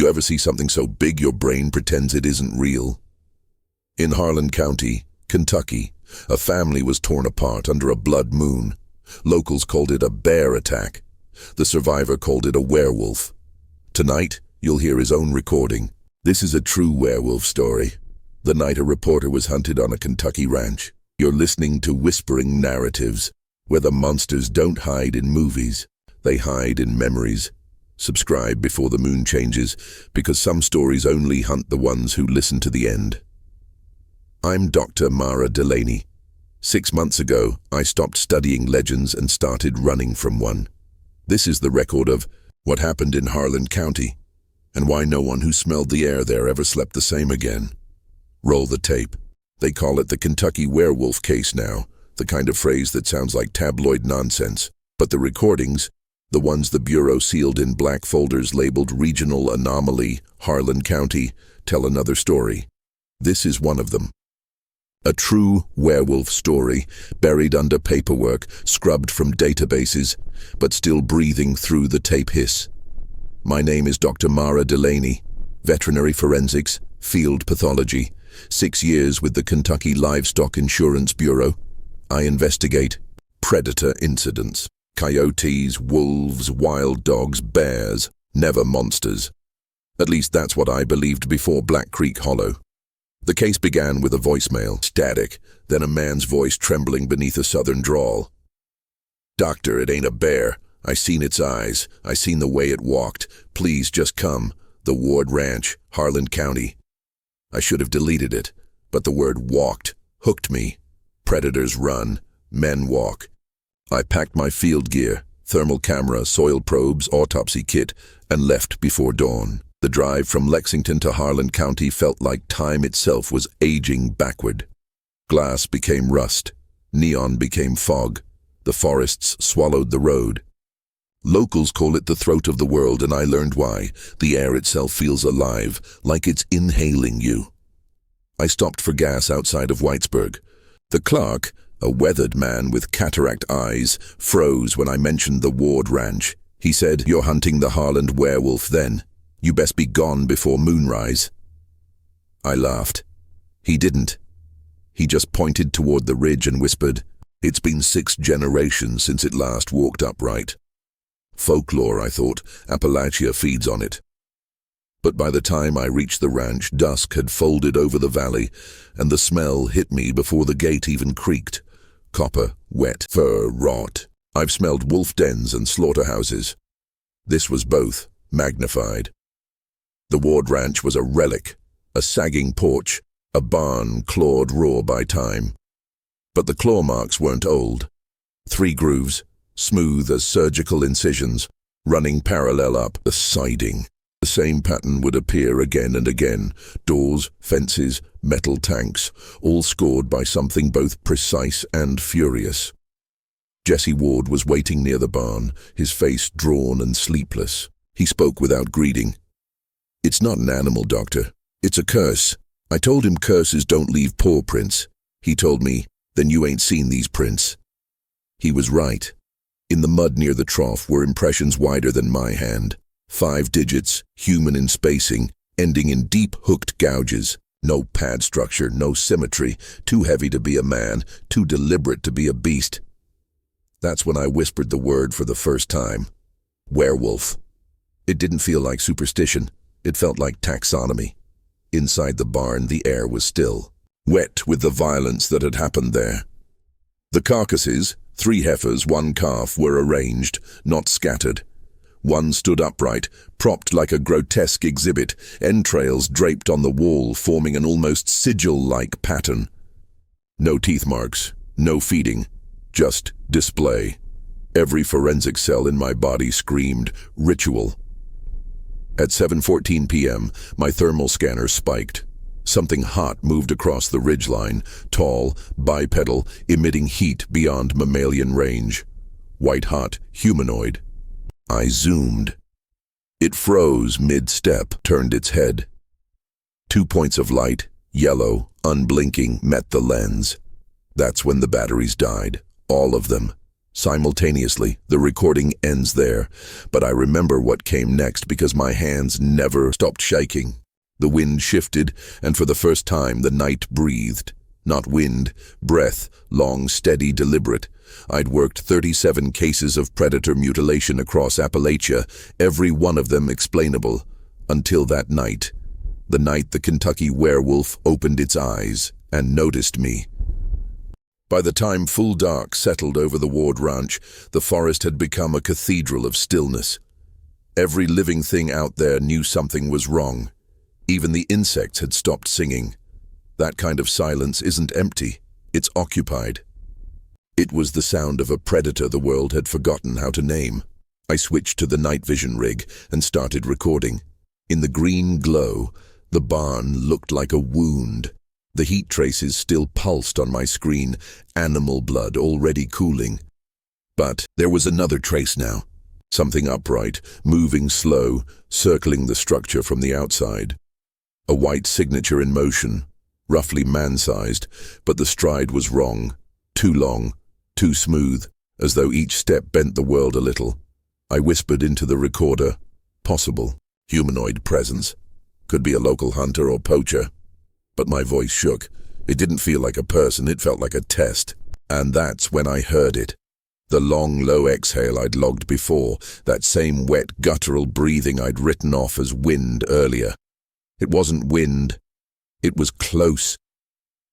You ever see something so big your brain pretends it isn't real? In Harland County, Kentucky, a family was torn apart under a blood moon. Locals called it a bear attack. The survivor called it a werewolf. Tonight, you'll hear his own recording. This is a true werewolf story. The night a reporter was hunted on a Kentucky ranch. You're listening to Whispering Narratives, where the monsters don't hide in movies. They hide in memories. Subscribe before the moon changes, because some stories only hunt the ones who listen to the end. I'm Dr. Mara Delaney. 6 months ago, I stopped studying legends and started running from one. This is the record of what happened in Harland County, and why no one who smelled the air there ever slept the same again. Roll the tape. They call it the Kentucky Werewolf case now, the kind of phrase that sounds like tabloid nonsense. But the recordings, the ones the Bureau sealed in black folders labeled Regional Anomaly, Harland County, tell another story. This is one of them. A true werewolf story, buried under paperwork, scrubbed from databases, but still breathing through the tape hiss. My name is Dr. Mara Delaney, veterinary forensics, field pathology, 6 years with the Kentucky Livestock Insurance Bureau. I investigate predator incidents. Coyotes, wolves, wild dogs, bears, never monsters. At least that's what I believed before Black Creek Hollow. The case began with a voicemail, static, then a man's voice trembling beneath a southern drawl. "Doctor, it ain't a bear. I seen its eyes. I seen the way it walked. Please just come. The Ward Ranch, Harland County." I should have deleted it, but the word walked hooked me. Predators run, men walk. I packed my field gear, thermal camera, soil probes, autopsy kit, and left before dawn. The drive from Lexington to Harland County felt like time itself was aging backward. Glass became rust. Neon became fog. The forests swallowed the road. Locals call it the throat of the world, and I learned why. The air itself feels alive, like it's inhaling you. I stopped for gas outside of Whitesburg. The clerk, a weathered man with cataract eyes, froze when I mentioned the Ward Ranch. He said, "You're hunting the Harland werewolf then. You best be gone before moonrise." I laughed. He didn't. He just pointed toward the ridge and whispered, "It's been 6 generations since it last walked upright." Folklore, I thought. Appalachia feeds on it. But by the time I reached the ranch, dusk had folded over the valley, and the smell hit me before the gate even creaked. Copper, wet, fur, rot. I've smelled wolf dens and slaughterhouses. This was both, magnified. The Ward Ranch was a relic, a sagging porch, a barn clawed raw by time. But the claw marks weren't old. 3 grooves, smooth as surgical incisions, running parallel up the siding. The same pattern would appear again and again. Doors, fences, metal tanks, all scored by something both precise and furious. Jesse Ward was waiting near the barn, his face drawn and sleepless. He spoke without greeting. "It's not an animal, doctor. It's a curse. I told him curses don't leave paw prints. He told me, then you ain't seen these prints." He was right. In the mud near the trough were impressions wider than my hand. 5 digits, human in spacing, ending in deep hooked gouges. No pad structure, no symmetry, too heavy to be a man, too deliberate to be a beast. That's when I whispered the word for the first time. Werewolf. It didn't feel like superstition. It felt like taxonomy. Inside the barn, the air was still, wet with the violence that had happened there. The carcasses, 3 heifers, 1 calf, were arranged, not scattered. One stood upright, propped like a grotesque exhibit, entrails draped on the wall, forming an almost sigil-like pattern. No teeth marks, no feeding, just display. Every forensic cell in my body screamed, ritual. At 7:14 p.m., my thermal scanner spiked. Something hot moved across the ridgeline, tall, bipedal, emitting heat beyond mammalian range. White-hot, humanoid. I zoomed. It froze mid-step, turned its head. 2 points of light, yellow, unblinking, met the lens. That's when the batteries died. All of them. Simultaneously, the recording ends there, but I remember what came next because my hands never stopped shaking. The wind shifted, and for the first time the night breathed. Not wind, breath, long, steady, deliberate. I'd worked 37 cases of predator mutilation across Appalachia, every one of them explainable, until that night. The night the Kentucky Werewolf opened its eyes and noticed me. By the time full dark settled over the Ward Ranch, the forest had become a cathedral of stillness. Every living thing out there knew something was wrong. Even the insects had stopped singing. That kind of silence isn't empty, it's occupied. It was the sound of a predator the world had forgotten how to name. I switched to the night vision rig and started recording. In the green glow, the barn looked like a wound. The heat traces still pulsed on my screen, animal blood already cooling. But there was another trace now. Something upright, moving slow, circling the structure from the outside. A white signature in motion, roughly man-sized, but the stride was wrong. Too long, too smooth, as though each step bent the world a little. I whispered into the recorder. Possible. Humanoid presence. Could be a local hunter or poacher. But my voice shook. It didn't feel like a person, it felt like a test. And that's when I heard it. The long, low exhale I'd logged before, that same wet, guttural breathing I'd written off as wind earlier. It wasn't wind. It was close.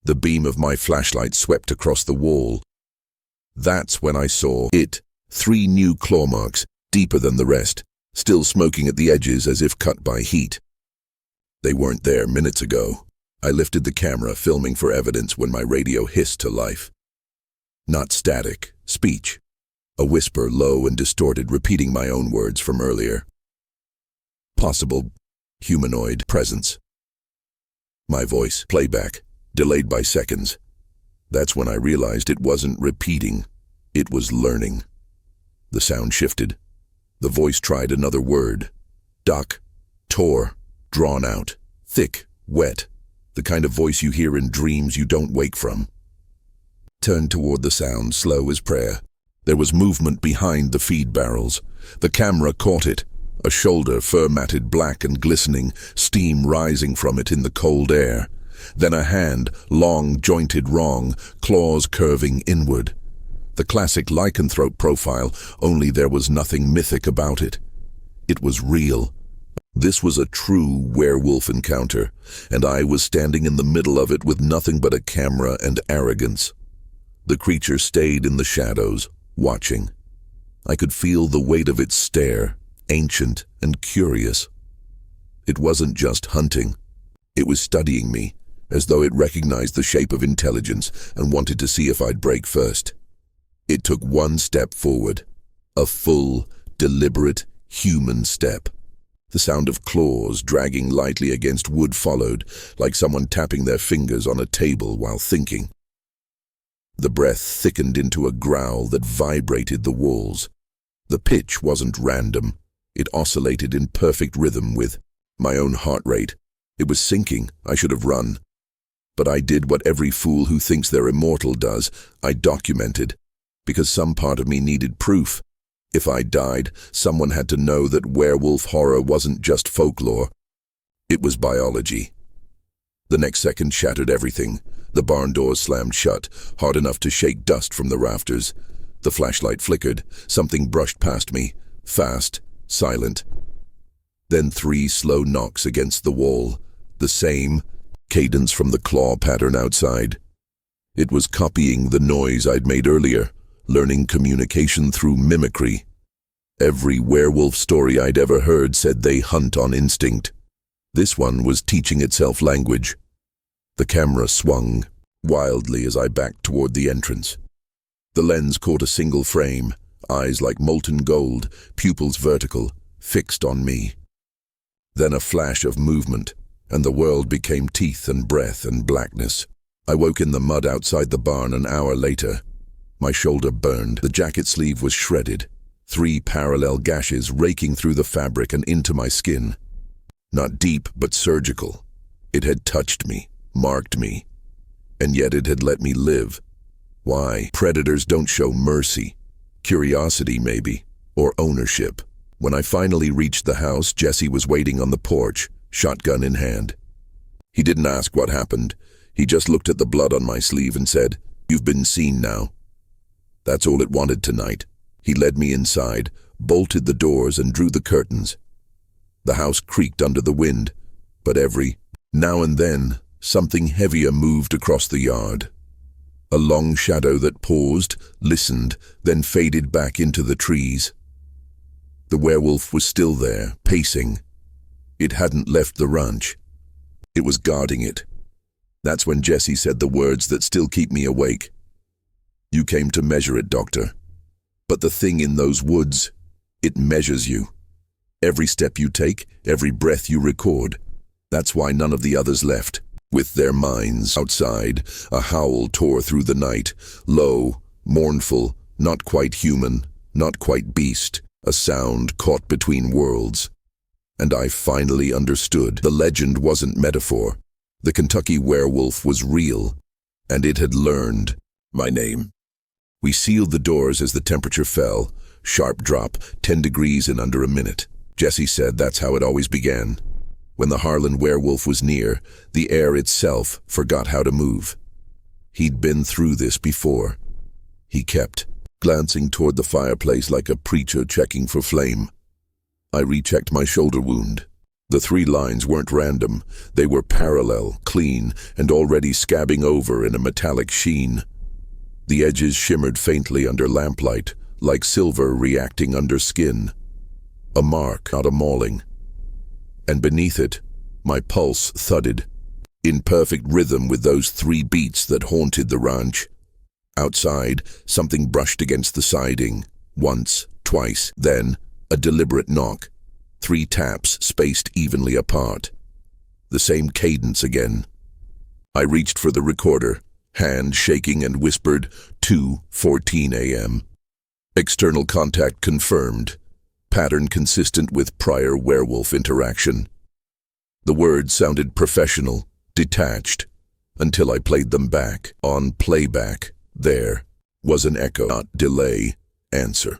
The beam of my flashlight swept across the wall. That's when I saw it. 3 new claw marks, deeper than the rest, still smoking at the edges as if cut by heat. They weren't there minutes ago. I lifted the camera, filming for evidence when my radio hissed to life. Not static, speech. A whisper, low and distorted, repeating my own words from earlier. Possible humanoid presence. My voice, playback, delayed by seconds. That's when I realized it wasn't repeating. It was learning. The sound shifted. The voice tried another word. Duck, tore, drawn out, thick, wet. The kind of voice you hear in dreams you don't wake from. Turned toward the sound, slow as prayer. There was movement behind the feed barrels. The camera caught it. A shoulder, fur-matted black and glistening, steam rising from it in the cold air. Then a hand, long, jointed wrong, claws curving inward. The classic lycanthrope profile, only there was nothing mythic about it. It was real. This was a true werewolf encounter, and I was standing in the middle of it with nothing but a camera and arrogance. The creature stayed in the shadows, watching. I could feel the weight of its stare, ancient and curious. It wasn't just hunting. It was studying me, as though it recognized the shape of intelligence and wanted to see if I'd break first. It took one step forward, a full, deliberate, human step. The sound of claws dragging lightly against wood followed, like someone tapping their fingers on a table while thinking. The breath thickened into a growl that vibrated the walls. The pitch wasn't random. It oscillated in perfect rhythm with my own heart rate. It was sinking. I should have run. But I did what every fool who thinks they're immortal does. I documented, because some part of me needed proof. If I died, someone had to know that werewolf horror wasn't just folklore. It was biology. The next second shattered everything. The barn doors slammed shut, hard enough to shake dust from the rafters. The flashlight flickered. Something brushed past me, fast, silent. Then 3 slow knocks against the wall, the same cadence from the claw pattern outside. It was copying the noise I'd made earlier, learning communication through mimicry. Every werewolf story I'd ever heard said they hunt on instinct. This one was teaching itself language. The camera swung wildly as I backed toward the entrance. The lens caught a single frame, eyes like molten gold, pupils vertical, fixed on me. Then a flash of movement, and the world became teeth and breath and blackness. I woke in the mud outside the barn an hour later. My shoulder burned, the jacket sleeve was shredded, 3 parallel gashes raking through the fabric and into my skin. Not deep, but surgical. It had touched me, marked me, and yet it had let me live. Why? Predators don't show mercy. Curiosity, maybe, or ownership. When I finally reached the house, Jesse was waiting on the porch, shotgun in hand. He didn't ask what happened. He just looked at the blood on my sleeve and said, "You've been seen now." That's all it wanted tonight. He led me inside, bolted the doors and drew the curtains. The house creaked under the wind, but every now and then, something heavier moved across the yard. A long shadow that paused, listened, then faded back into the trees. The werewolf was still there, pacing. It hadn't left the ranch. It was guarding it. That's when Jesse said the words that still keep me awake. "You came to measure it, Doctor. But the thing in those woods, it measures you. Every step you take, every breath you record. That's why none of the others left." With their minds outside, a howl tore through the night, low, mournful, not quite human, not quite beast, a sound caught between worlds. And I finally understood. The legend wasn't metaphor. The Kentucky Werewolf was real, and it had learned my name. We sealed the doors as the temperature fell. Sharp drop, 10 degrees in under a minute. Jesse said that's how it always began. When the Harland Werewolf was near, the air itself forgot how to move. He'd been through this before. He kept glancing toward the fireplace like a preacher checking for flame. I rechecked my shoulder wound. The 3 lines weren't random. They were parallel, clean, and already scabbing over in a metallic sheen. The edges shimmered faintly under lamplight, like silver reacting under skin. A mark, not a mauling. And beneath it, my pulse thudded, in perfect rhythm with those 3 beats that haunted the ranch. Outside, something brushed against the siding, once, twice, then a deliberate knock. 3 taps spaced evenly apart. The same cadence again. I reached for the recorder, hand shaking, and whispered, 2:14 a.m. External contact confirmed. Pattern consistent with prior werewolf interaction. The words sounded professional, detached, until I played them back. On playback, there was an echo, not delay, answer.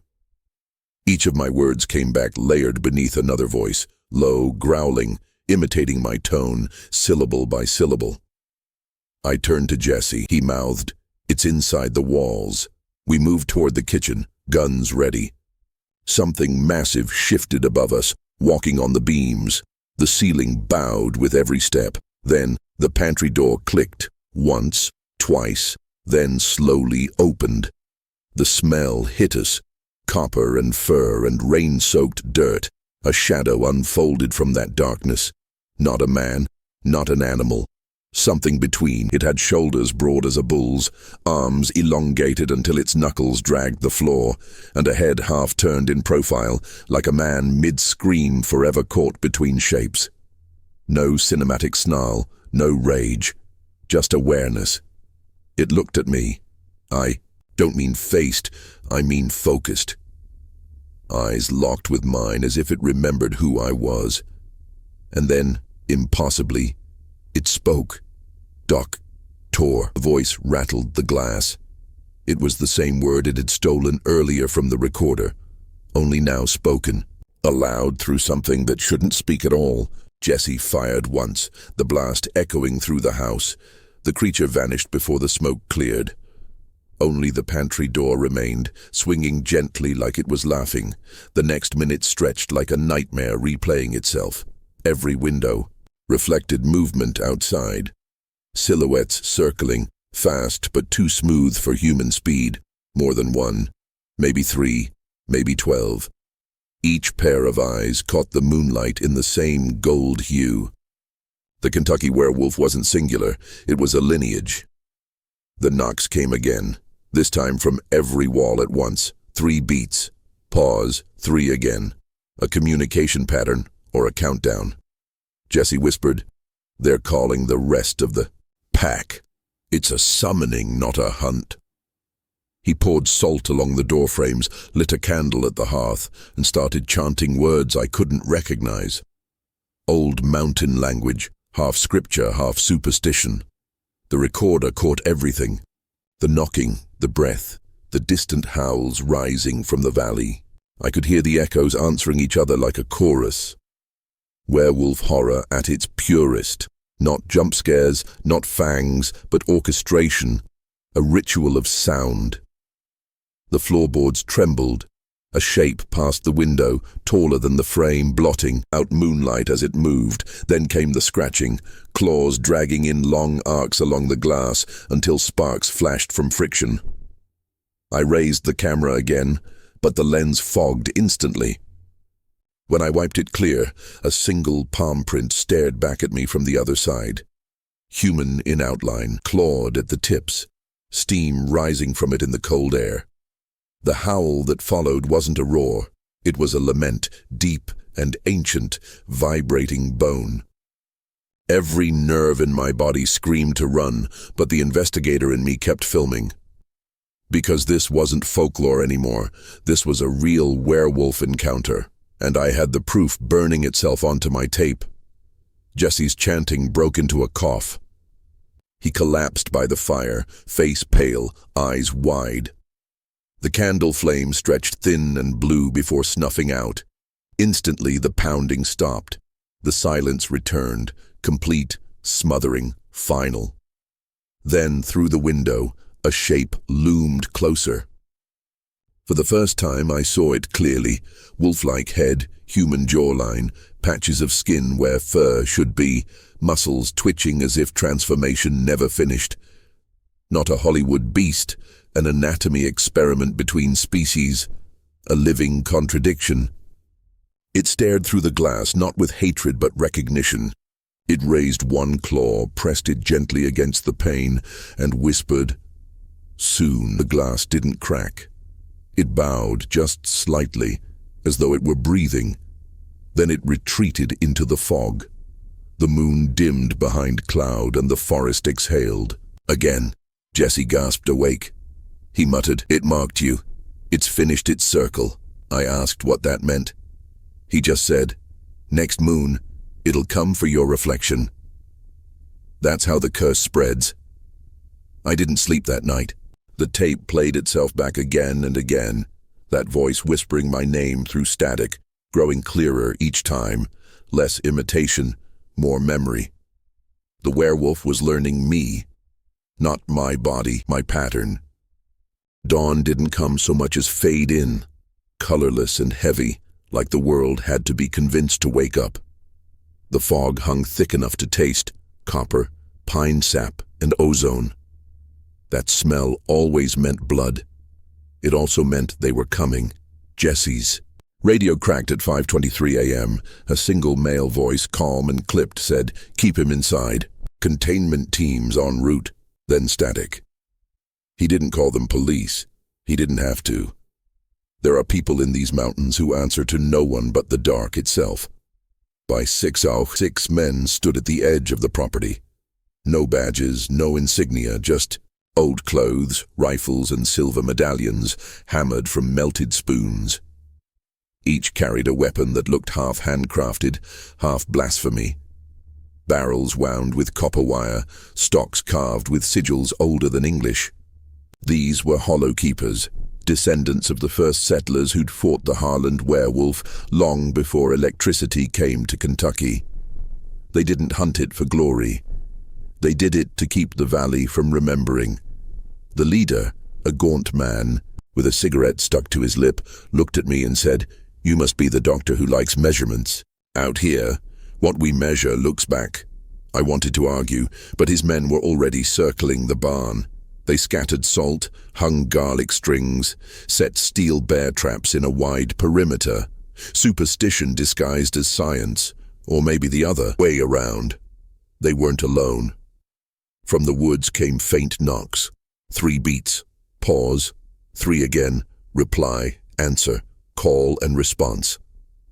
Each of my words came back layered beneath another voice, low, growling, imitating my tone, syllable by syllable. I turned to Jesse. He mouthed, "It's inside the walls." We moved toward the kitchen, guns ready. Something massive shifted above us, walking on the beams. The ceiling bowed with every step. Then the pantry door clicked, once, twice, then slowly opened. The smell hit us, copper and fur and rain-soaked dirt. A shadow unfolded from that darkness. Not a man, not an animal. Something between. It had shoulders broad as a bull's, arms elongated until its knuckles dragged the floor, and a head half-turned in profile, like a man mid-scream forever caught between shapes. No cinematic snarl, no rage, just awareness. It looked at me. I don't mean faced, I mean focused. Eyes locked with mine as if it remembered who I was. And then, impossibly, it spoke. "Doc, Tor." The voice rattled the glass. It was the same word it had stolen earlier from the recorder, only now spoken, aloud through something that shouldn't speak at all. Jesse fired once, the blast echoing through the house. The creature vanished before the smoke cleared. Only the pantry door remained, swinging gently like it was laughing. The next minute stretched like a nightmare replaying itself. Every window reflected movement outside. Silhouettes circling, fast but too smooth for human speed. More than 1, maybe 3, maybe 12. Each pair of eyes caught the moonlight in the same gold hue. The Kentucky Werewolf wasn't singular, it was a lineage. The knocks came again, this time from every wall at once. 3 beats, pause, 3 again. A communication pattern or a countdown. Jesse whispered, "They're calling the rest of the pack. It's a summoning, not a hunt." He poured salt along the doorframes, lit a candle at the hearth, and started chanting words I couldn't recognize. Old mountain language, half scripture, half superstition. The recorder caught everything. The knocking, the breath, the distant howls rising from the valley. I could hear the echoes answering each other like a chorus. Werewolf horror at its purest. Not jump scares, not fangs, but orchestration, a ritual of sound. The floorboards trembled. A shape passed the window, taller than the frame, blotting out moonlight as it moved. Then came the scratching, claws dragging in long arcs along the glass until sparks flashed from friction. I raised the camera again, but the lens fogged instantly. When I wiped it clear, a single palm print stared back at me from the other side. Human in outline, clawed at the tips, steam rising from it in the cold air. The howl that followed wasn't a roar. It was a lament, deep and ancient, vibrating bone. Every nerve in my body screamed to run, but the investigator in me kept filming. Because this wasn't folklore anymore, this was a real werewolf encounter, and I had the proof burning itself onto my tape. Jesse's chanting broke into a cough. He collapsed by the fire, face pale, eyes wide. The candle flame stretched thin and blue before snuffing out. Instantly the pounding stopped. The silence returned, complete, smothering, final. Then, through the window, a shape loomed closer. For the first time I saw it clearly, wolf-like head, human jawline, patches of skin where fur should be, muscles twitching as if transformation never finished. Not a Hollywood beast, an anatomy experiment between species, a living contradiction. It stared through the glass, not with hatred but recognition. It raised one claw, pressed it gently against the pane, and whispered. Soon the glass didn't crack. It bowed just slightly, as though it were breathing. Then it retreated into the fog. The moon dimmed behind cloud and the forest exhaled. Again, Jesse gasped awake. He muttered, "It marked you. It's finished its circle." I asked what that meant. He just said, "Next moon, it'll come for your reflection." That's how the curse spreads. I didn't sleep that night. The tape played itself back again and again, that voice whispering my name through static, growing clearer each time, less imitation, more memory. The werewolf was learning me, not my body, my pattern. Dawn didn't come so much as fade in, colorless and heavy, like the world had to be convinced to wake up. The fog hung thick enough to taste copper, pine sap, and ozone. That smell always meant blood. It also meant they were coming. Jesse's. Radio cracked at 5:23 a.m. A single male voice, calm and clipped, said, "Keep him inside. Containment teams en route." Then static. He didn't call them police. He didn't have to. There are people in these mountains who answer to no one but the dark itself. By 6 men stood at the edge of the property. No badges, no insignia, just old clothes, rifles, and silver medallions hammered from melted spoons. Each carried a weapon that looked half handcrafted, half blasphemy. Barrels wound with copper wire, stocks carved with sigils older than English. These were hollow keepers, descendants of the first settlers who'd fought the Harland werewolf long before electricity came to Kentucky. They didn't hunt it for glory. They did it to keep the valley from remembering. The leader, a gaunt man, with a cigarette stuck to his lip, looked at me and said, "You must be the doctor who likes measurements. Out here, what we measure looks back." I wanted to argue, but his men were already circling the barn. They scattered salt, hung garlic strings, set steel bear traps in a wide perimeter. Superstition disguised as science, or maybe the other way around. They weren't alone. From the woods came faint knocks. 3 beats, pause, 3 again, reply, answer, call and response.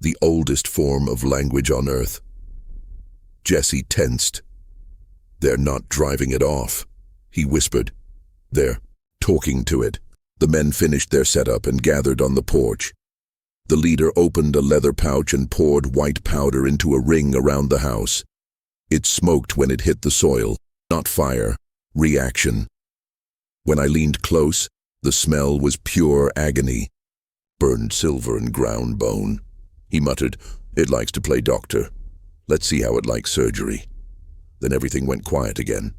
The oldest form of language on earth. Jesse tensed. "They're not driving it off," he whispered. "They're talking to it." The men finished their setup and gathered on the porch. The leader opened a leather pouch and poured white powder into a ring around the house. It smoked when it hit the soil, not fire, reaction. When I leaned close, The smell was pure agony. Burned silver and ground bone. He muttered, "It likes to play doctor. Let's see how it likes surgery." Then everything went quiet again.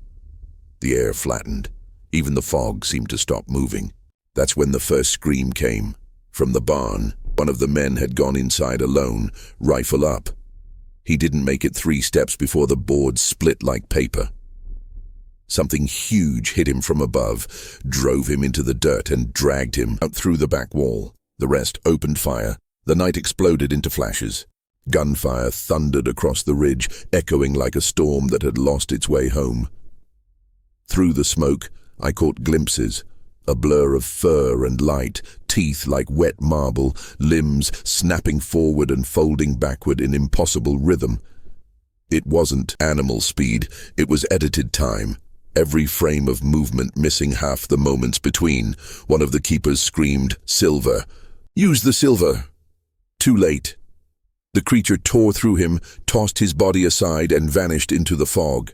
The air flattened. Even the fog seemed to stop moving. That's when the first scream came. From the barn, one of the men had gone inside alone, rifle up. He didn't make it 3 steps before the boards split like paper. Something huge hit him from above, drove him into the dirt and dragged him out through the back wall. The rest opened fire. The night exploded into flashes. Gunfire thundered across the ridge, echoing like a storm that had lost its way home. Through the smoke, I caught glimpses, a blur of fur and light, teeth like wet marble, limbs snapping forward and folding backward in impossible rhythm. It wasn't animal speed, it was edited time. Every frame of movement missing half the moments between. One of the keepers screamed, "Silver! Use the silver!" Too late. The creature tore through him, tossed his body aside, and vanished into the fog.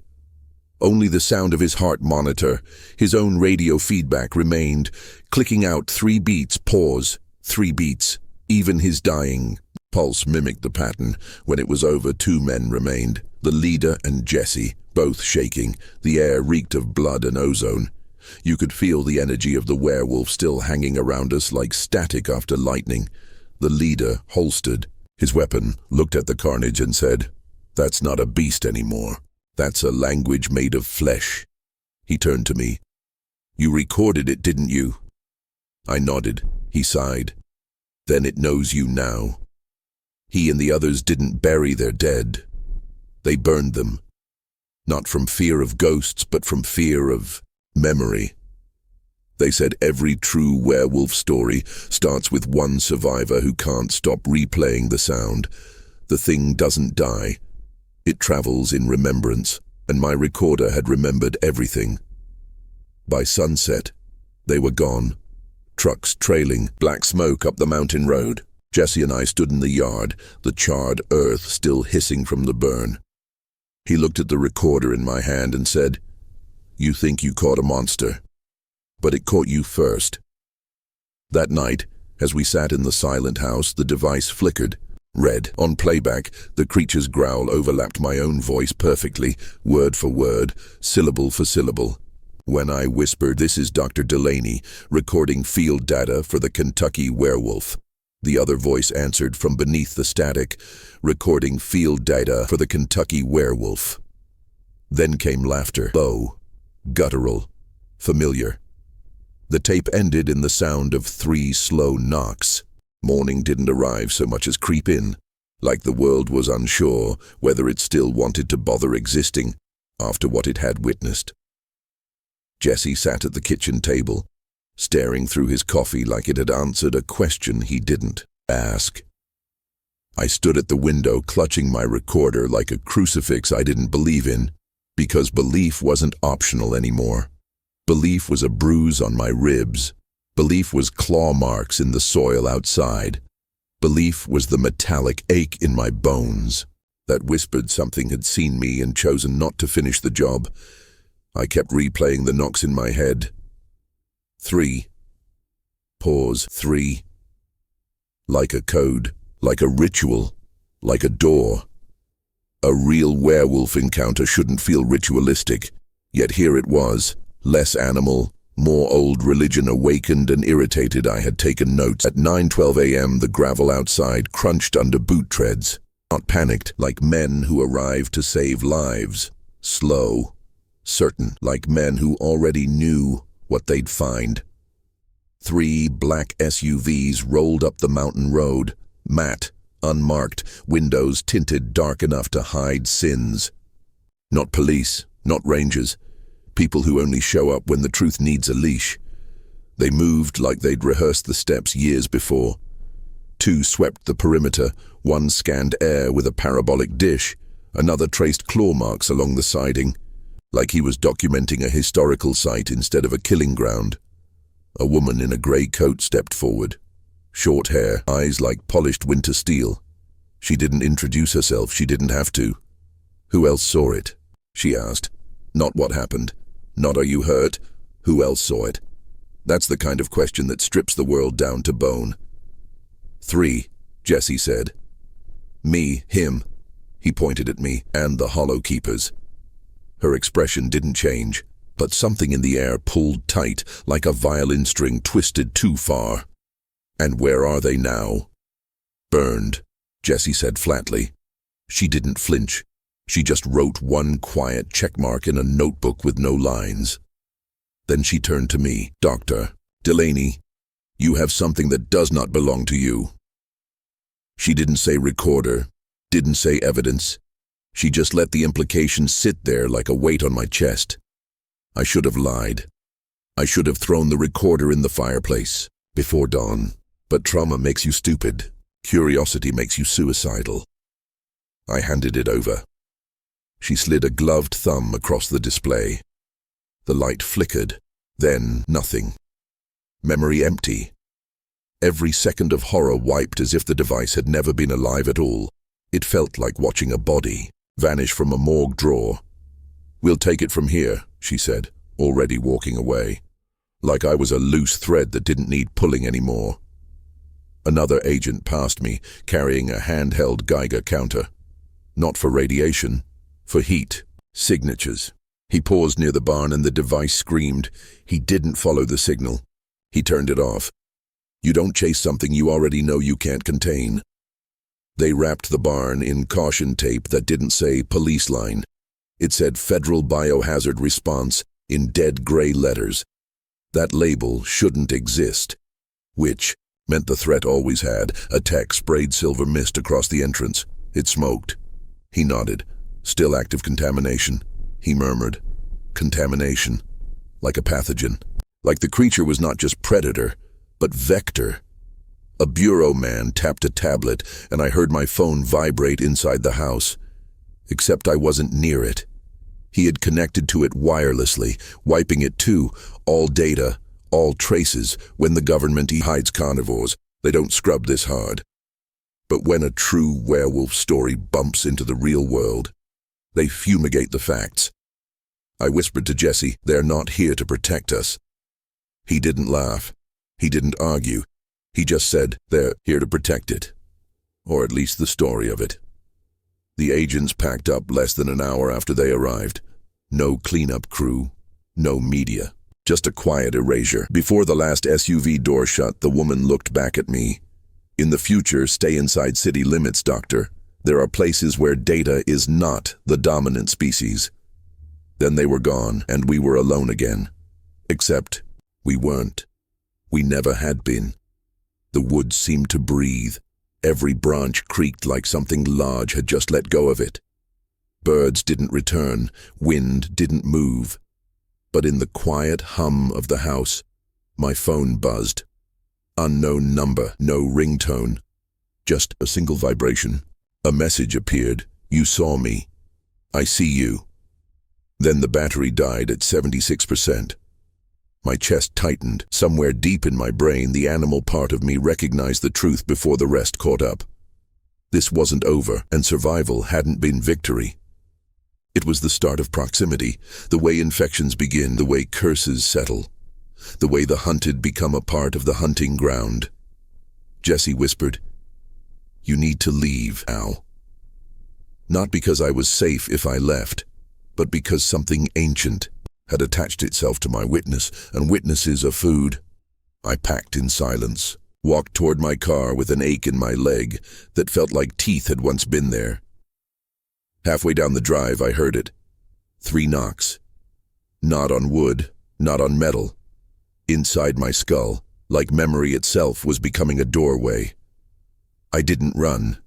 Only the sound of his heart monitor, his own radio feedback, remained, clicking out 3 beats, pause, 3 beats. Even his dying pulse mimicked the pattern. When it was over, 2 men remained, the leader and Jesse, both shaking. The air reeked of blood and ozone. You could feel the energy of the werewolf still hanging around us like static after lightning. The leader holstered his weapon, looked at the carnage and said, "That's not a beast anymore. That's a language made of flesh." He turned to me. "You recorded it, didn't you?" I nodded. He sighed. "Then it knows you now." He and the others didn't bury their dead. They burned them. Not from fear of ghosts, but from fear of memory. They said every true werewolf story starts with one survivor who can't stop replaying the sound. The thing doesn't die. It travels in remembrance, and my recorder had remembered everything. By sunset, they were gone. Trucks trailing, black smoke up the mountain road. Jesse and I stood in the yard, the charred earth still hissing from the burn. He looked at the recorder in my hand and said, "You think you caught a monster, but it caught you first." That night, as we sat in the silent house, the device flickered. Red. On playback, the creature's growl overlapped my own voice perfectly, word for word, syllable for syllable. When I whispered, "This is Dr. Delaney, recording field data for the Kentucky Werewolf," the other voice answered from beneath the static, "Recording field data for the Kentucky Werewolf." Then came laughter, low, guttural, familiar. The tape ended in the sound of 3 slow knocks. Morning didn't arrive so much as creep in, like the world was unsure whether it still wanted to bother existing after what it had witnessed. Jesse sat at the kitchen table, staring through his coffee like it had answered a question he didn't ask. I stood at the window, clutching my recorder like a crucifix I didn't believe in, because belief wasn't optional anymore. Belief was a bruise on my ribs. Belief was claw marks in the soil outside. Belief was the metallic ache in my bones that whispered something had seen me and chosen not to finish the job. I kept replaying the knocks in my head. 3. Pause. 3. Like a code, like a ritual, like a door. A real werewolf encounter shouldn't feel ritualistic, yet here it was, less animal, more old religion awakened and irritated. I had taken notes. At 9:12 a.m. the gravel outside crunched under boot treads. Not panicked, like men who arrived to save lives. Slow, certain, like men who already knew what they'd find. 3 black SUVs rolled up the mountain road, matte, unmarked, windows tinted dark enough to hide sins. Not police, not rangers. People who only show up when the truth needs a leash. They moved like they'd rehearsed the steps years before. 2 swept the perimeter, one scanned air with a parabolic dish, another traced claw marks along the siding, like he was documenting a historical site instead of a killing ground. A woman in a grey coat stepped forward. Short hair, eyes like polished winter steel. She didn't introduce herself, she didn't have to. "Who else saw it?" she asked. Not what happened. Not "Are you hurt?" Who else saw it? That's the kind of question that strips the world down to bone. 3, Jesse said. Me, him. He pointed at me and the Hollow Keepers. Her expression didn't change, but something in the air pulled tight like a violin string twisted too far. And where are they now? Burned, Jesse said flatly. She didn't flinch. She just wrote one quiet checkmark in a notebook with no lines. Then she turned to me. Dr. Delaney, you have something that does not belong to you. She didn't say recorder, didn't say evidence. She just let the implication sit there like a weight on my chest. I should have lied. I should have thrown the recorder in the fireplace before dawn. But trauma makes you stupid. Curiosity makes you suicidal. I handed it over. She slid a gloved thumb across the display. The light flickered, then nothing. Memory empty. Every second of horror wiped as if the device had never been alive at all. It felt like watching a body vanish from a morgue drawer. We'll take it from here, she said, already walking away. Like I was a loose thread that didn't need pulling anymore. Another agent passed me, carrying a handheld Geiger counter. Not for radiation, for heat. Signatures. He paused near the barn and the device screamed. He didn't follow the signal. He turned it off. You don't chase something you already know you can't contain. They wrapped the barn in caution tape that didn't say police line. It said Federal Biohazard Response in dead gray letters. That label shouldn't exist. Which meant the threat always had. A tech sprayed silver mist across the entrance. It smoked. He nodded. Still active contamination. He murmured. Contamination. Like a pathogen. Like the creature was not just predator, but vector. A bureau man tapped a tablet, and I heard my phone vibrate inside the house. Except I wasn't near it. He had connected to it wirelessly, wiping it too. All data, all traces. When the government hides carnivores, they don't scrub this hard. But when a true werewolf story bumps into the real world, they fumigate the facts. I whispered to Jesse, they're not here to protect us. He didn't laugh. He didn't argue. He just said, they're here to protect it. Or at least the story of it. The agents packed up less than an hour after they arrived. No cleanup crew, no media, just a quiet erasure. Before the last SUV door shut, the woman looked back at me. In the future, stay inside city limits, doctor. There are places where data is not the dominant species. Then they were gone, and we were alone again. Except we weren't. We never had been. The woods seemed to breathe. Every branch creaked like something large had just let go of it. Birds didn't return, wind didn't move. But in the quiet hum of the house, my phone buzzed. Unknown number, no ringtone. Just a single vibration. A message appeared. You saw me. I see you. Then the battery died at 76%. My chest tightened. Somewhere deep in my brain, the animal part of me recognized the truth before the rest caught up. This wasn't over, and survival hadn't been victory. It was the start of proximity, the way infections begin, the way curses settle, the way the hunted become a part of the hunting ground. Jesse whispered, "You need to leave, Al." Not because I was safe if I left, but because something ancient had attached itself to my witness, and witnesses are food. I packed in silence, walked toward my car with an ache in my leg that felt like teeth had once been there. Halfway down the drive, I heard it. 3 knocks. Not on wood, not on metal. Inside my skull, like memory itself was becoming a doorway. I didn't run.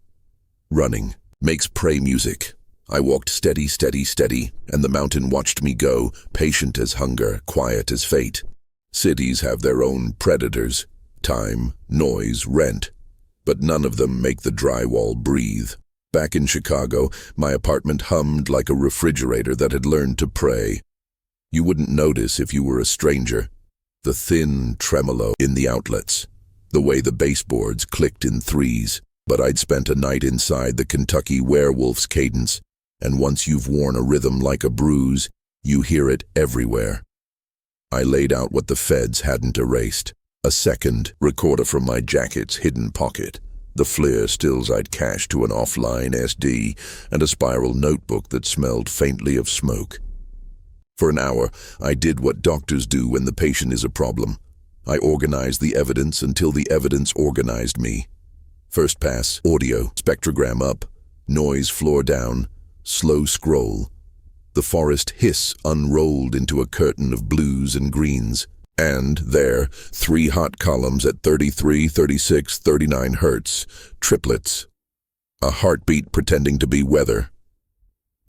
Running makes prey music. I walked steady, steady, steady, and the mountain watched me go, patient as hunger, quiet as fate. Cities have their own predators, time, noise, rent, but none of them make the drywall breathe. Back in Chicago, my apartment hummed like a refrigerator that had learned to pray. You wouldn't notice if you were a stranger. The thin tremolo in the outlets, the way the baseboards clicked in threes, but I'd spent a night inside the Kentucky Werewolf's cadence, and once you've worn a rhythm like a bruise, you hear it everywhere. I laid out what the feds hadn't erased. A second recorder from my jacket's hidden pocket, the FLIR stills I'd cached to an offline SD, and a spiral notebook that smelled faintly of smoke. For an hour, I did what doctors do when the patient is a problem. I organized the evidence until the evidence organized me. First pass, audio, spectrogram up, noise floor down, slow scroll. The forest hiss unrolled into a curtain of blues and greens. And there, 3 hot columns at 33, 36, 39 hertz, triplets. A heartbeat pretending to be weather.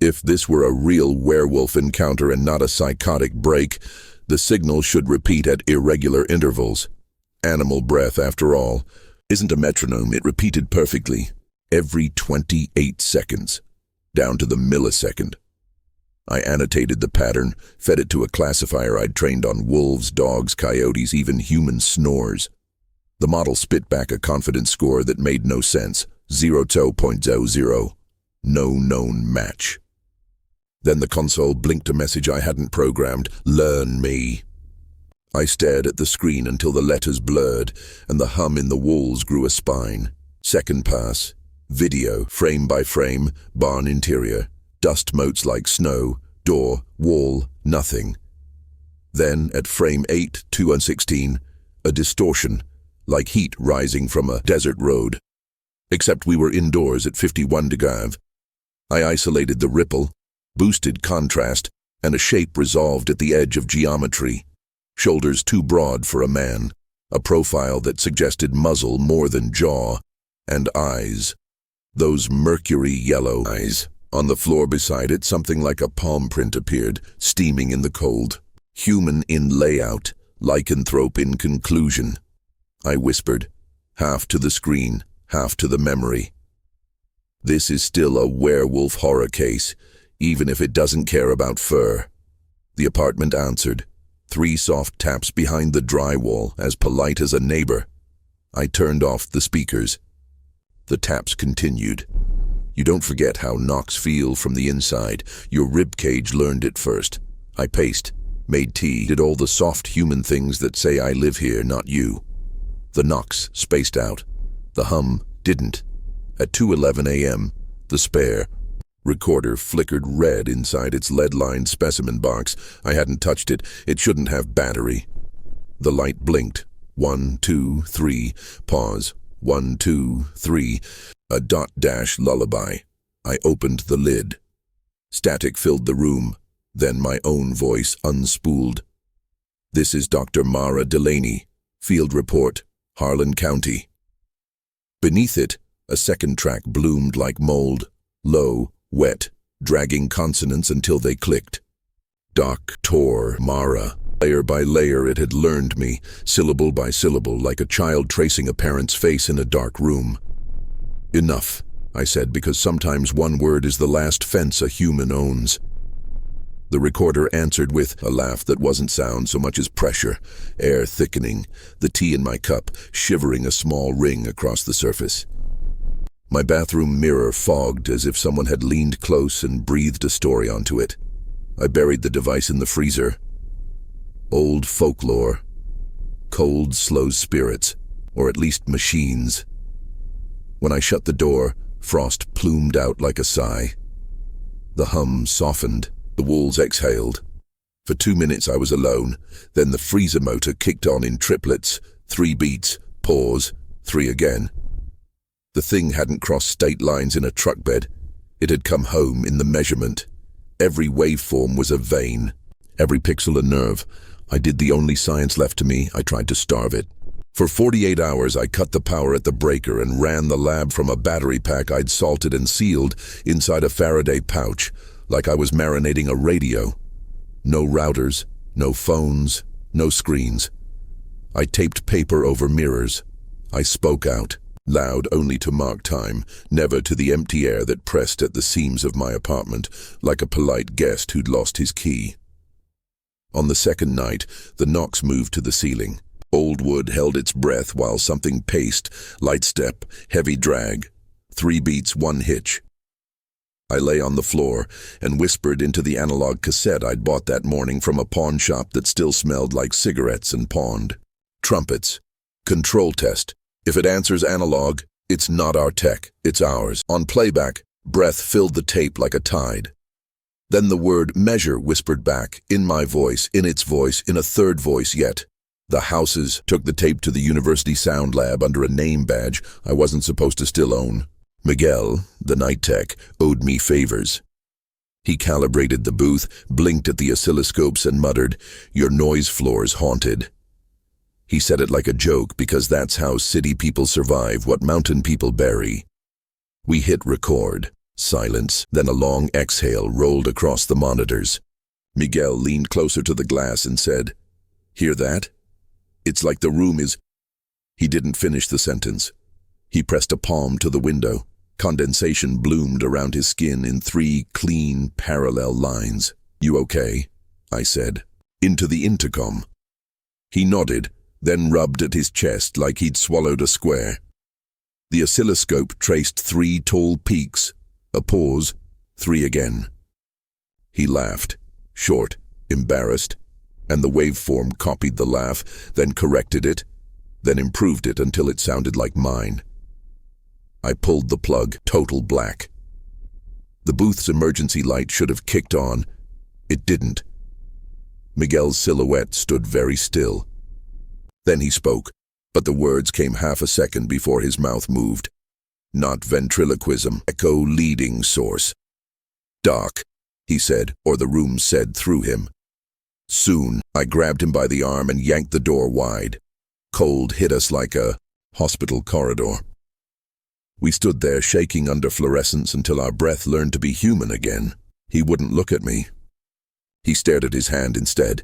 If this were a real werewolf encounter and not a psychotic break, the signal should repeat at irregular intervals. Animal breath, after all, isn't a metronome. It repeated perfectly, every 28 seconds, down to the millisecond. I annotated the pattern, fed it to a classifier I'd trained on wolves, dogs, coyotes, even human snores. The model spit back a confidence score that made no sense, 0.00, no known match. Then the console blinked a message I hadn't programmed, "Learn me." I stared at the screen until the letters blurred and the hum in the walls grew a spine. Second pass, video, frame by frame, barn interior. Dust motes like snow, door, wall, nothing. Then, at frame 8, 2 and 16, a distortion, like heat rising from a desert road. Except we were indoors at 51 degrees. I isolated the ripple, boosted contrast, and a shape resolved at the edge of geometry. Shoulders too broad for a man, a profile that suggested muzzle more than jaw, and eyes. Those mercury yellow eyes. On the floor beside it, something like a palm print appeared, steaming in the cold. Human in layout, lycanthrope in conclusion. I whispered, half to the screen, half to the memory. This is still a werewolf horror case, even if it doesn't care about fur. The apartment answered, 3 soft taps behind the drywall, as polite as a neighbor. I turned off the speakers. The taps continued. You don't forget how knocks feel from the inside. Your ribcage learned it first. I paced, made tea, did all the soft human things that say I live here, not you. The knocks spaced out. The hum didn't. At 2:11 a.m., the spare recorder flickered red inside its lead-lined specimen box. I hadn't touched it. It shouldn't have battery. The light blinked. 1, 2, 3, pause. 1, 2, 3. A dot-dash lullaby. I opened the lid. Static filled the room, then my own voice unspooled. This is Dr. Mara Delaney, Field Report, Harland County. Beneath it, a second track bloomed like mold, low, wet, dragging consonants until they clicked. Dr. Mara. Layer by layer it had learned me, syllable by syllable, like a child tracing a parent's face in a dark room. Enough, I said, because sometimes one word is the last fence a human owns. The recorder answered with a laugh that wasn't sound so much as pressure, air thickening, the tea in my cup shivering a small ring across the surface. My bathroom mirror fogged as if someone had leaned close and breathed a story onto it. I buried the device in the freezer. Old folklore. Cold, slow spirits, or at least machines. When I shut the door, frost plumed out like a sigh. The hum softened, the walls exhaled. For 2 minutes I was alone, then the freezer motor kicked on in triplets, 3 beats, pause, 3 again. The thing hadn't crossed state lines in a truck bed. It had come home in the measurement. Every waveform was a vein, every pixel a nerve. I did the only science left to me. I tried to starve it. For 48 hours, I cut the power at the breaker and ran the lab from a battery pack I'd salted and sealed inside a Faraday pouch, like I was marinating a radio. No routers, no phones, no screens. I taped paper over mirrors. I spoke out, loud only to mark time, never to the empty air that pressed at the seams of my apartment, like a polite guest who'd lost his key. On the second night, the knocks moved to the ceiling. Old wood held its breath while something paced, light step, heavy drag. 3 beats, 1 hitch. I lay on the floor and whispered into the analog cassette I'd bought that morning from a pawn shop that still smelled like cigarettes and pawned. Trumpets. Control test. If it answers analog, it's not our tech, it's ours. On playback, breath filled the tape like a tide. Then the word measure whispered back, in my voice, in its voice, in a third voice yet. The houses took the tape to the university sound lab under a name badge I wasn't supposed to still own. Miguel, the night tech, owed me favors. He calibrated the booth, blinked at the oscilloscopes and muttered, "Your noise floor's haunted." He said it like a joke because that's how city people survive what mountain people bury. We hit record. Silence, then a long exhale rolled across the monitors. Miguel leaned closer to the glass and said, "Hear that? It's like the room is—" He didn't finish the sentence. He pressed a palm to the window. Condensation bloomed around his skin in 3 clean, parallel lines. "You okay?" I said. "Into the intercom." He nodded, then rubbed at his chest like he'd swallowed a square. The oscilloscope traced 3 tall peaks. A pause, 3 again. He laughed, short, embarrassed, and the waveform copied the laugh, then corrected it, then improved it until it sounded like mine. I pulled the plug, total black. The booth's emergency light should have kicked on. It didn't. Miguel's silhouette stood very still. Then he spoke, but the words came half a second before his mouth moved. Not ventriloquism, echo leading source. "Doc," he said, or the room said through him. Soon, I grabbed him by the arm and yanked the door wide. Cold hit us like a hospital corridor. We stood there shaking under fluorescence until our breath learned to be human again. He wouldn't look at me. He stared at his hand instead.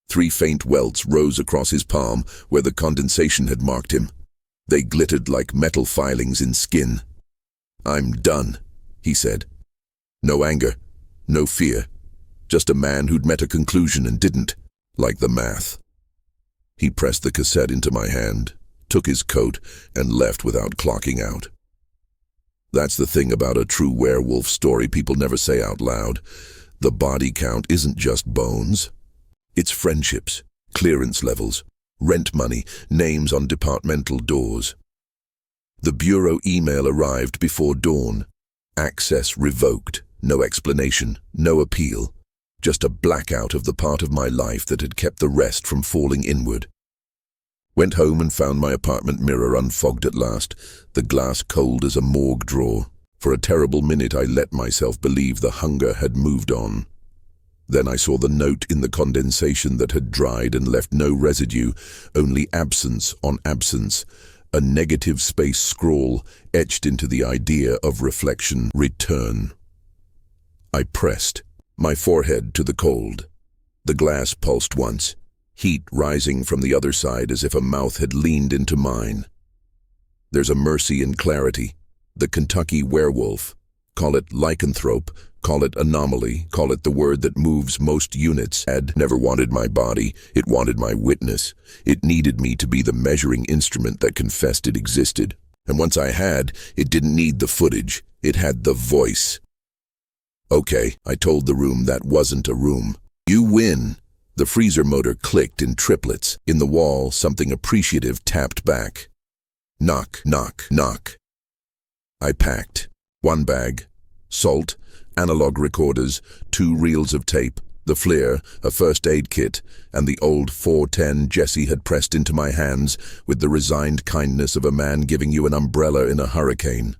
3 faint welts rose across his palm where the condensation had marked him. They glittered like metal filings in skin. "I'm done," he said. No anger, no fear. Just a man who'd met a conclusion and didn't, like the math. He pressed the cassette into my hand, took his coat, and left without clocking out. That's the thing about a true werewolf story people never say out loud. The body count isn't just bones. It's friendships, clearance levels, rent money, names on departmental doors. The bureau email arrived before dawn. Access revoked. No explanation, no appeal. Just a blackout of the part of my life that had kept the rest from falling inward. Went home and found my apartment mirror unfogged at last, the glass cold as a morgue drawer. For a terrible minute I let myself believe the hunger had moved on. Then I saw the note in the condensation that had dried and left no residue, only absence on absence, a negative space scrawl etched into the idea of reflection, return. I pressed, my forehead to the cold. The glass pulsed once, heat rising from the other side as if a mouth had leaned into mine. There's a mercy in clarity. The Kentucky Werewolf. Call it lycanthrope, call it anomaly, call it the word that moves most units, had never wanted my body, it wanted my witness. It needed me to be the measuring instrument that confessed it existed. And once I had, it didn't need the footage, it had the voice. Okay, I told the room that wasn't a room. You win. The freezer motor clicked in triplets. In the wall, something appreciative tapped back. Knock, knock, knock. I packed. 1 bag, salt, analog recorders, 2 reels of tape, the FLIR, a first aid kit, and the old 410 Jesse had pressed into my hands with the resigned kindness of a man giving you an umbrella in a hurricane.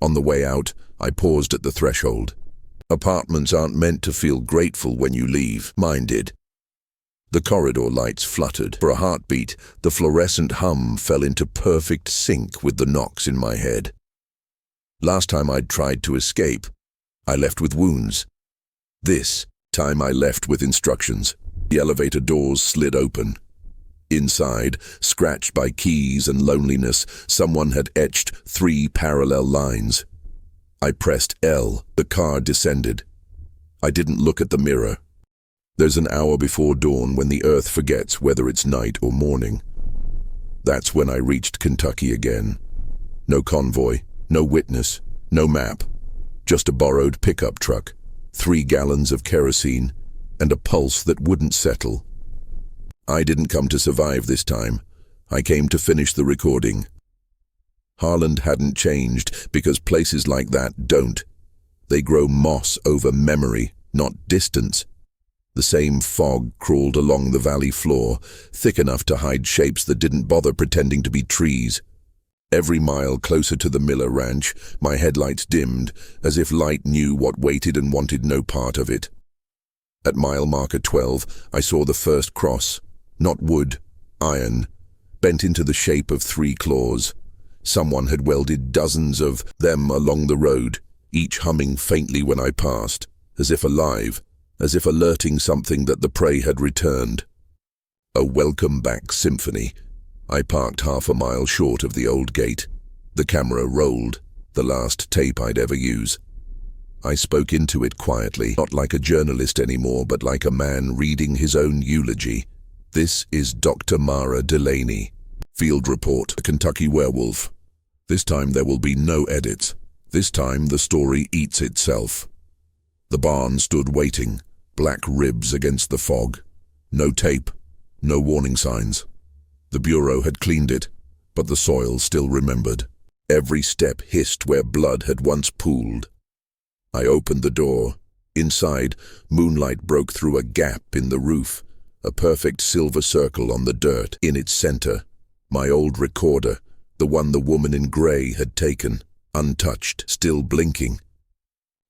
On the way out, I paused at the threshold. Apartments aren't meant to feel grateful when you leave. Mine did. The corridor lights fluttered. For a heartbeat, the fluorescent hum fell into perfect sync with the knocks in my head. Last time I'd tried to escape, I left with wounds. This time I left with instructions. The elevator doors slid open. Inside, scratched by keys and loneliness, someone had etched 3 parallel lines. I pressed L. The car descended. I didn't look at the mirror. There's an hour before dawn when the earth forgets whether it's night or morning. That's when I reached Kentucky again. No convoy, no witness, no map. Just a borrowed pickup truck, 3 gallons of kerosene, and a pulse that wouldn't settle. I didn't come to survive this time. I came to finish the recording. Harland hadn't changed, because places like that don't. They grow moss over memory, not distance. The same fog crawled along the valley floor, thick enough to hide shapes that didn't bother pretending to be trees. Every mile closer to the Miller Ranch, my headlights dimmed, as if light knew what waited and wanted no part of it. At mile marker 12, I saw the first cross, not wood, iron, bent into the shape of 3 claws. Someone had welded dozens of them along the road, each humming faintly when I passed, as if alive, as if alerting something that the prey had returned. A welcome-back symphony. I parked half a mile short of the old gate. The camera rolled, the last tape I'd ever use. I spoke into it quietly, not like a journalist anymore, but like a man reading his own eulogy. This is Dr. Mara Delaney. Field report, a Kentucky werewolf. This time there will be no edits. This time the story eats itself. The barn stood waiting, black ribs against the fog. No tape, no warning signs. The bureau had cleaned it, but the soil still remembered. Every step hissed where blood had once pooled. I opened the door. Inside, moonlight broke through a gap in the roof, a perfect silver circle on the dirt. In its center, my old recorder, the one the woman in gray had taken, untouched, still blinking.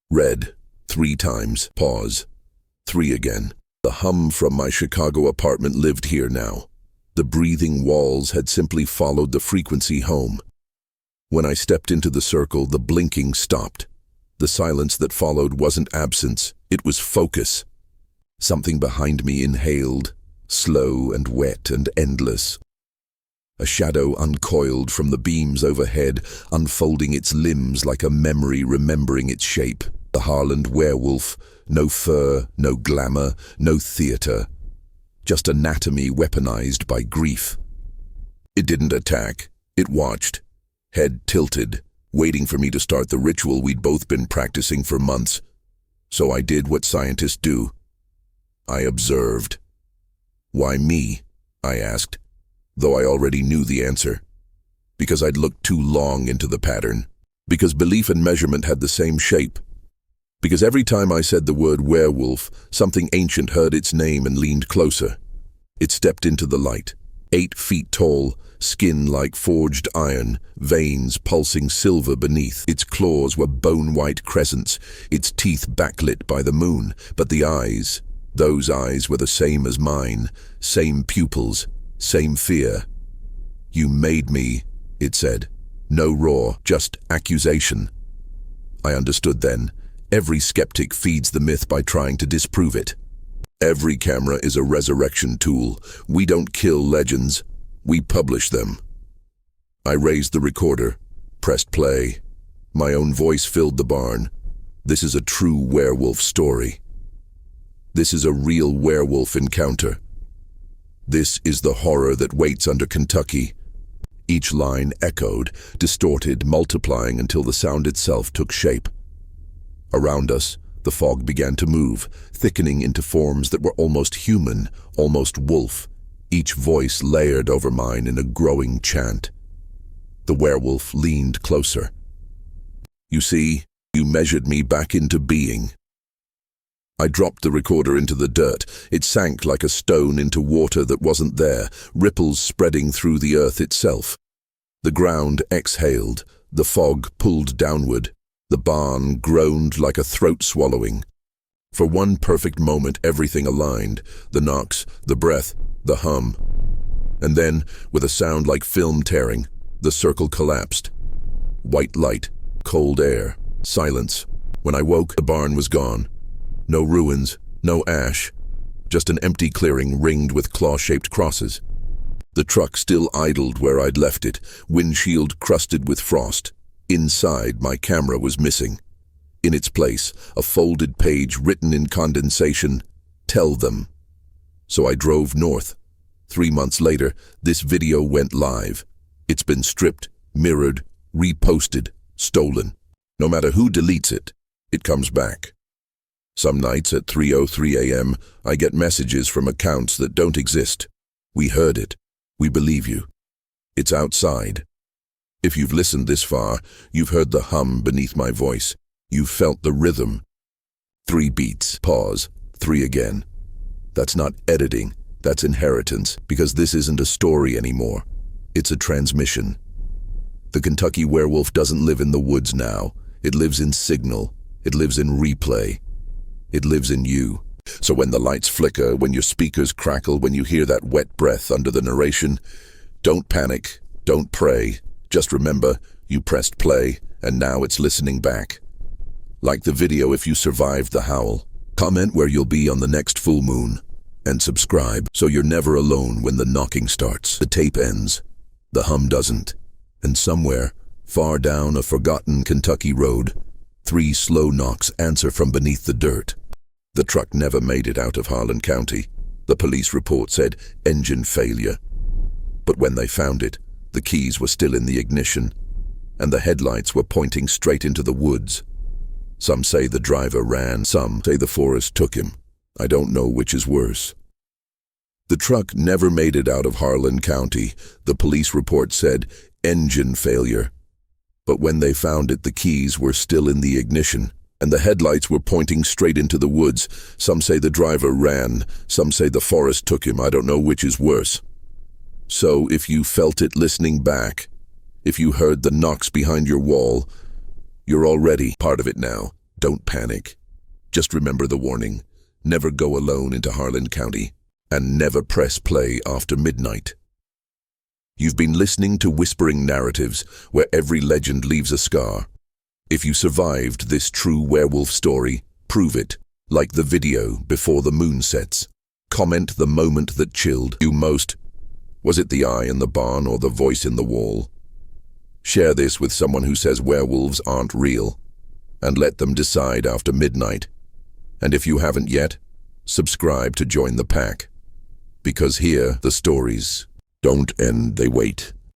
Red, 3 times, pause, 3 again. The hum from my Chicago apartment lived here now. The breathing walls had simply followed the frequency home. When I stepped into the circle, the blinking stopped. The silence that followed wasn't absence, it was focus. Something behind me inhaled, slow and wet and endless. A shadow uncoiled from the beams overhead, unfolding its limbs like a memory remembering its shape. The Harland werewolf, no fur, no glamour, no theater. Just anatomy weaponized by grief. It didn't attack, it watched, head tilted, waiting for me to start the ritual we'd both been practicing for months. So I did what scientists do. I observed. Why me? I asked, though I already knew the answer. Because I'd looked too long into the pattern. Because belief and measurement had the same shape. Because every time I said the word werewolf, something ancient heard its name and leaned closer. It stepped into the light, 8 feet tall, skin like forged iron, veins pulsing silver beneath. Its claws were bone-white crescents, its teeth backlit by the moon. But the eyes, those eyes were the same as mine, same pupils, same fear. You made me, it said. No roar, just accusation. I understood then. Every skeptic feeds the myth by trying to disprove it. Every camera is a resurrection tool. We don't kill legends, we publish them. I raised the recorder, pressed play. My own voice filled the barn. This is a true werewolf story. This is a real werewolf encounter. This is the horror that waits under Kentucky. Each line echoed, distorted, multiplying until the sound itself took shape. Around us, the fog began to move, thickening into forms that were almost human, almost wolf, each voice layered over mine in a growing chant. The werewolf leaned closer. You see, you measured me back into being. I dropped the recorder into the dirt. It sank like a stone into water that wasn't there, ripples spreading through the earth itself. The ground exhaled, the fog pulled downward. The barn groaned like a throat swallowing. For one perfect moment, everything aligned, the knocks, the breath, the hum. And then, with a sound like film tearing, the circle collapsed. White light, cold air, silence. When I woke, the barn was gone. No ruins, no ash, just an empty clearing ringed with claw-shaped crosses. The truck still idled where I'd left it, windshield crusted with frost. Inside, my camera was missing. In its place, a folded page written in condensation, "Tell them." So I drove north. 3 months later, this video went live. It's been stripped, mirrored, reposted, stolen. No matter who deletes it, It comes back. Some nights at 3:03 a.m., I get messages from accounts that don't exist. We heard it. We believe you. It's outside. If you've listened this far, you've heard the hum beneath my voice. You've felt the rhythm. 3 beats, pause, 3 again. That's not editing, that's inheritance, because this isn't a story anymore. It's a transmission. The Kentucky Werewolf doesn't live in the woods now. It lives in signal. It lives in replay. It lives in you. So when the lights flicker, when your speakers crackle, when you hear that wet breath under the narration, don't panic, don't pray. Just remember, you pressed play, and now it's listening back. Like the video if you survived the howl. Comment where you'll be on the next full moon. And subscribe so you're never alone when the knocking starts. The tape ends. The hum doesn't. And somewhere, far down a forgotten Kentucky road, 3 slow knocks answer from beneath the dirt. The truck never made it out of Harland County. The police report said engine failure. But when they found it, the keys were still in the ignition, and the headlights were pointing straight into the woods. Some say the driver ran, some say the forest took him. I don't know which is worse. The truck never made it out of Harland County. The police report said engine failure. But when they found it, the keys were still in the ignition, and the headlights were pointing straight into the woods. Some say the driver ran, some say the forest took him. I don't know which is worse. So if you felt it listening back, if you heard the knocks behind your wall, you're already part of it now. Don't panic. Just remember the warning. Never go alone into Harland County, and never press play after midnight. You've been listening to Whispering Narratives, where every legend leaves a scar. If you survived this true werewolf story, prove it, like the video before the moon sets. Comment the moment that chilled you most. Was it the eye in the barn or the voice in the wall? Share this with someone who says werewolves aren't real, and let them decide after midnight. And if you haven't yet, subscribe to join the pack. Because here, the stories don't end, they wait.